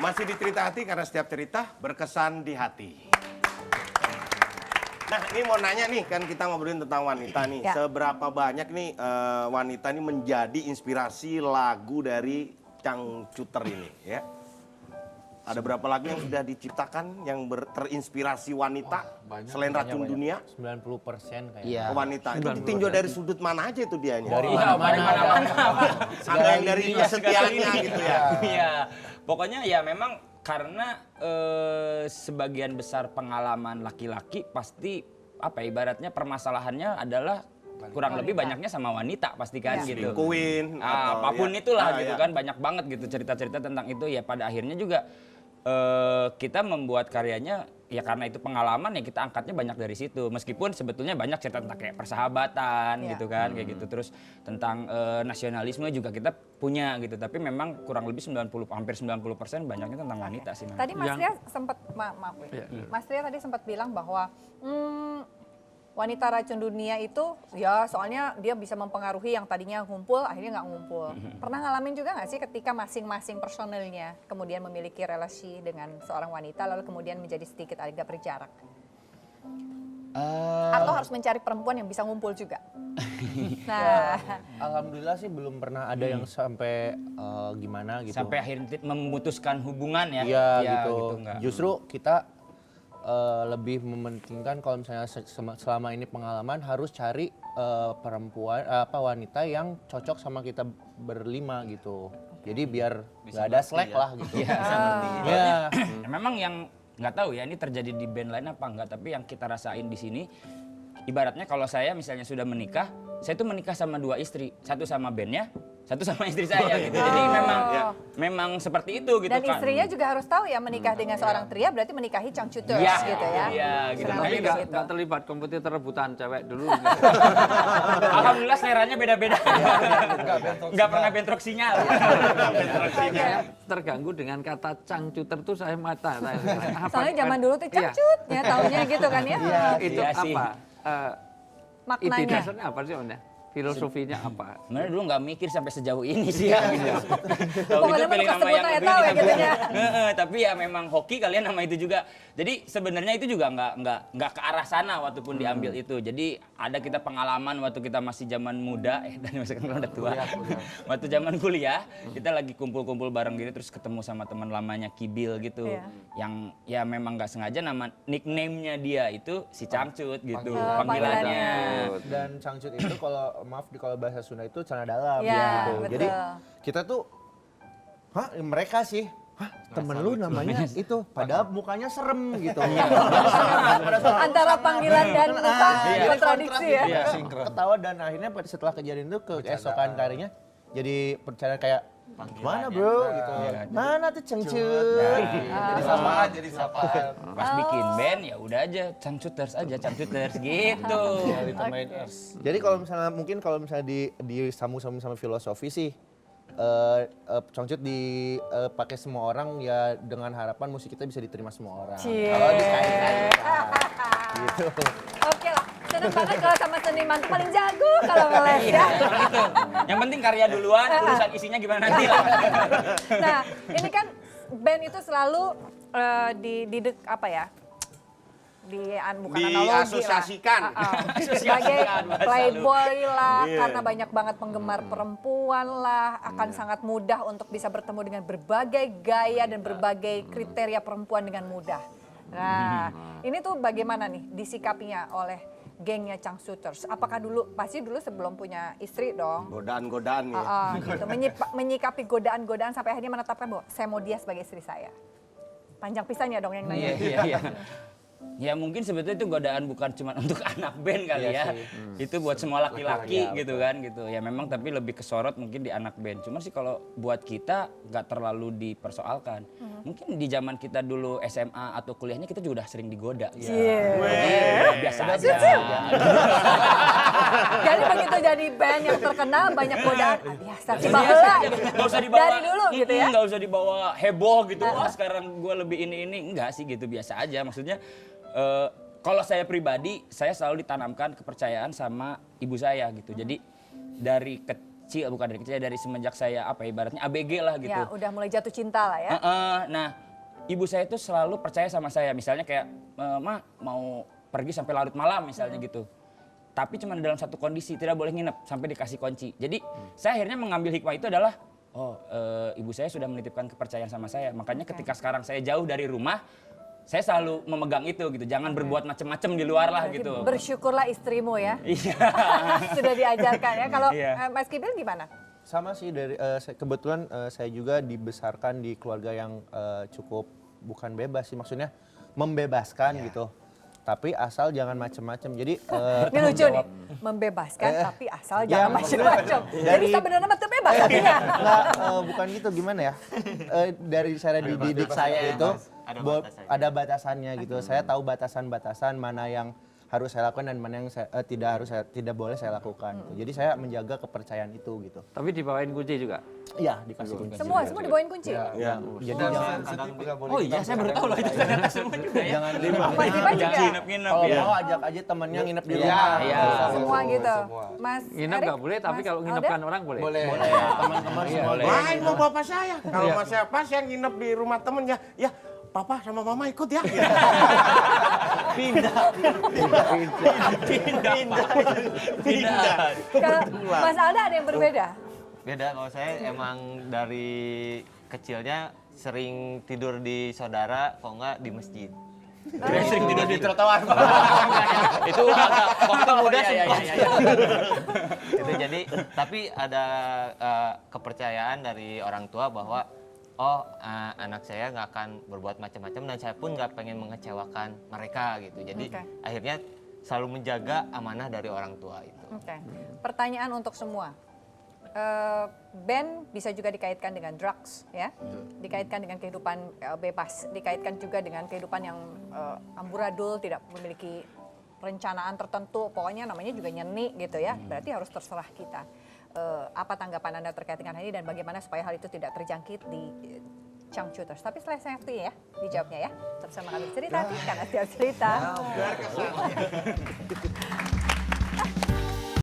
Masih di Cerita Hati karena setiap cerita berkesan di hati. Nah, ini mau nanya nih, kan kita ngobrolin tentang wanita nih. Ya. Seberapa banyak nih wanita ini menjadi inspirasi lagu dari Cangcuter ini ya? Ada berapa lagu yang sudah diciptakan yang terinspirasi wanita selain Racun Dunia? 90% kayaknya. Iya. Wanita itu ditinjau dari sudut mana aja itu dianya? Dari Iya, mana-mana. Ada yang dari kesetiaannya gitu ya. Iya, pokoknya ya memang karena sebagian besar pengalaman laki-laki pasti apa ya, ibaratnya permasalahannya adalah kurang lebih banyaknya sama wanita pasti kan gitu. Selingkuhin atau Apapun ya. itulah Ah, gitu ya. kan, banyak banget gitu cerita-cerita tentang itu ya. Pada akhirnya juga kita membuat karyanya ya karena itu pengalaman ya kita angkatnya banyak dari situ. Meskipun sebetulnya banyak cerita tentang kayak persahabatan Iya. gitu kan kayak gitu. Terus tentang nasionalisme juga kita punya gitu. Tapi memang kurang lebih hampir 90% banyaknya tentang wanita sih. memang. Tadi Mas Ria sempat maaf ya. Mas Ria tadi sempat bilang bahwa wanita racun dunia itu ya soalnya dia bisa mempengaruhi yang tadinya ngumpul akhirnya nggak ngumpul. Pernah ngalamin juga nggak sih ketika masing-masing personelnya kemudian memiliki relasi dengan seorang wanita lalu kemudian menjadi sedikit agak berjarak? Atau harus mencari perempuan yang bisa ngumpul juga? Nah, Alhamdulillah sih belum pernah ada yang sampai gimana gitu. Sampai akhirnya memutuskan hubungan ya. Iya Ya, gitu. enggak. Justru kita lebih mementingkan kalau misalnya selama ini pengalaman harus cari perempuan wanita yang cocok sama kita berlima gitu. Jadi biar nggak ada slack lah gitu. Iya, seperti itu. Ya. Memang yang nggak tahu ya ini terjadi di band lain apa enggak, tapi yang kita rasain di sini ibaratnya kalau saya misalnya sudah menikah, saya tuh menikah sama 2 istri, satu sama bandnya, satu sama istri saya gitu. Jadi memang seperti itu gitu dan kan. istrinya juga harus tahu ya menikah dengan seorang pria berarti menikahi Cangcuters Iya, gitu ya. iya, gitu. Kurang Tapi lebih Tapi begitu. nggak terlibat kompetitor rebutan cewek dulu. Alhamdulillah seleranya beda-beda. Nggak pernah bentrok sinyal. Saya terganggu dengan kata cangcuter tuh saya mata. Soalnya zaman dulu tuh cangcut ya taunya gitu kan ya. Itu Iya sih. apa? Ide Maknanya. dasarnya apa sih Onda? Filosofinya apa? Sebenarnya dulu nggak mikir sampai sejauh ini sih ya. Gitu. Pokoknya mah kesebut aja tahu ya gitu ya. Tapi ya memang hoki kalian nama itu juga. Jadi sebenarnya itu juga nggak ke arah sana waktu pun diambil itu. Jadi ada kita pengalaman waktu kita masih zaman muda, dan maksudnya kan udah tua. Waktu zaman kuliah kita lagi kumpul-kumpul bareng gitu terus ketemu sama teman lamanya Kibil gitu. Iya. Yang ya memang nggak sengaja nama nickname-nya dia itu si Cangcut gitu panggilannya. panggilannya. Dan cangcut itu kalau kalau bahasa Sunda itu celana dalam Ya, gitu. betul. Jadi kita tuh mereka sih temen lu namanya itu padahal mukanya serem gitu. Antara panggilan dan muka kontradiksi ya. Iya, ketawa dan akhirnya setelah kejadian itu keesokan harinya jadi percaya kayak mana bro gitu. Mana tuh cengcut. Jadi sapaan, jadi sapaan. Pas bikin band ya udah aja Cangcuters aja Cangcuters gitu. Jadi kalau misalnya disambung-sambung sama filosofi sih Cangcut dipakai semua orang ya dengan harapan musik kita bisa diterima semua orang. Cie. Kalau dikait-kaitkan gitu. Oke lah, seneng banget kalau sama seniman tuh paling jago kalau ngeles ya. Gitu. Yang penting karya duluan, urusan isinya gimana nanti lah. Nah, ini kan band itu selalu apa ya? Bukan analogi lah. Diasosiasikan. Sebagai playboy lah, Iya. karena banyak banget penggemar perempuan lah, akan sangat mudah untuk bisa bertemu dengan berbagai gaya dan berbagai kriteria perempuan dengan mudah. Nah, ini tuh bagaimana nih disikapinya oleh gengnya Cangcuters? Apakah pasti dulu sebelum punya istri dong? Godaan-godaan ya. Gitu. Menyikapi godaan-godaan sampai akhirnya menetapkan bahwa saya mau dia sebagai istri saya. Panjang pisannya dong yang nanya. Iya. Ya mungkin sebetulnya itu godaan bukan cuma untuk anak band kali ya. Itu buat semua laki-laki gitu kan gitu. Ya memang tapi lebih kesorot mungkin di anak band. Cuma sih kalau buat kita nggak terlalu dipersoalkan. Mungkin di zaman kita dulu SMA atau kuliahnya kita juga udah sering digoda. Jadi biasa aja. Jadi begitu jadi band yang terkenal banyak godaan, biasa sih baheula gitu. Nggak usah dibawa. Dari dulu gitu ya. Nggak usah dibawa heboh gitu. Wah sekarang gue lebih ini. Enggak sih gitu biasa aja. Maksudnya kalau saya pribadi, saya selalu ditanamkan kepercayaan sama ibu saya gitu. Jadi dari kecil, bukan dari kecil, dari semenjak saya apa ibaratnya ABG lah gitu. Ya, udah mulai jatuh cinta lah ya. Nah, ibu saya tuh selalu percaya sama saya. Misalnya kayak, Ma mau pergi sampai larut malam misalnya gitu. Tapi cuma dalam satu kondisi, tidak boleh nginep sampai dikasih kunci. Jadi saya akhirnya mengambil hikmah itu adalah, ibu saya sudah menitipkan kepercayaan sama saya. Makanya ketika sekarang saya jauh dari rumah, saya selalu memegang itu gitu. Jangan berbuat macam-macam di luar lah Berarti gitu. bersyukurlah istrimu ya. Iya. Sudah diajarkan ya. Kalau Iya. Mas Kibil gimana? Sama sih kebetulan saya juga dibesarkan di keluarga yang cukup bukan bebas sih, maksudnya membebaskan gitu. Tapi asal jangan macem-macem. Jadi Ini lucu nih, membebaskan tapi asal jangan macam-macam. Jadi dari- sebenarnya betul bebas artinya. Enggak, bukan gitu, gimana ya? Dari cara dididik saya itu ada batasannya gitu. Saya tahu batasan-batasan mana yang harus saya lakukan dan mana yang tidak boleh saya lakukan. Gitu. Jadi saya menjaga kepercayaan itu gitu. Tapi dibawain kunci juga. Iya, dikasih kunci. Semua dibawain kunci. Ya. Jadi jangan Oh iya, saya baru tahu loh itu ternyata semua juga ya. jangan Mas Dipan juga. Nginep-nginep kalau ya. mau ajak aja temennya nginep di rumah. Iya. Semua gitu. Mas Nginep Erik, nggak boleh, tapi Mas kalau Alda? nginepkan orang boleh. Boleh. Teman-teman semua. Boleh. Lain mau bapak saya. Kalau mas saya pas yang nginep di rumah temen ya papa sama mama ikut ya. Pindah. Kalau Mas Alda ada yang berbeda? Beda, kalau saya emang dari kecilnya sering tidur di saudara, kalau enggak di masjid. Sering tidur di trotoar. Itu agak waktu muda Iya, sih. iya, iya, iya. Itu jadi, tapi ada kepercayaan dari orang tua bahwa anak saya nggak akan berbuat macam-macam dan saya pun nggak pengen mengecewakan mereka gitu. Jadi Oke. akhirnya selalu menjaga amanah dari orang tua itu. Oke. Pertanyaan untuk semua. Band bisa juga dikaitkan dengan drugs, ya, dikaitkan dengan kehidupan bebas, dikaitkan juga dengan kehidupan yang amburadul, tidak memiliki perencanaan tertentu, pokoknya namanya juga nyeni gitu ya. Berarti harus terserah kita. Apa tanggapan Anda terkait dengan hal ini dan bagaimana supaya hal itu tidak terjangkit di Changcuters. Tapi setelah saya ya dijawabnya ya. Bersama kami cerita, karena setiap cerita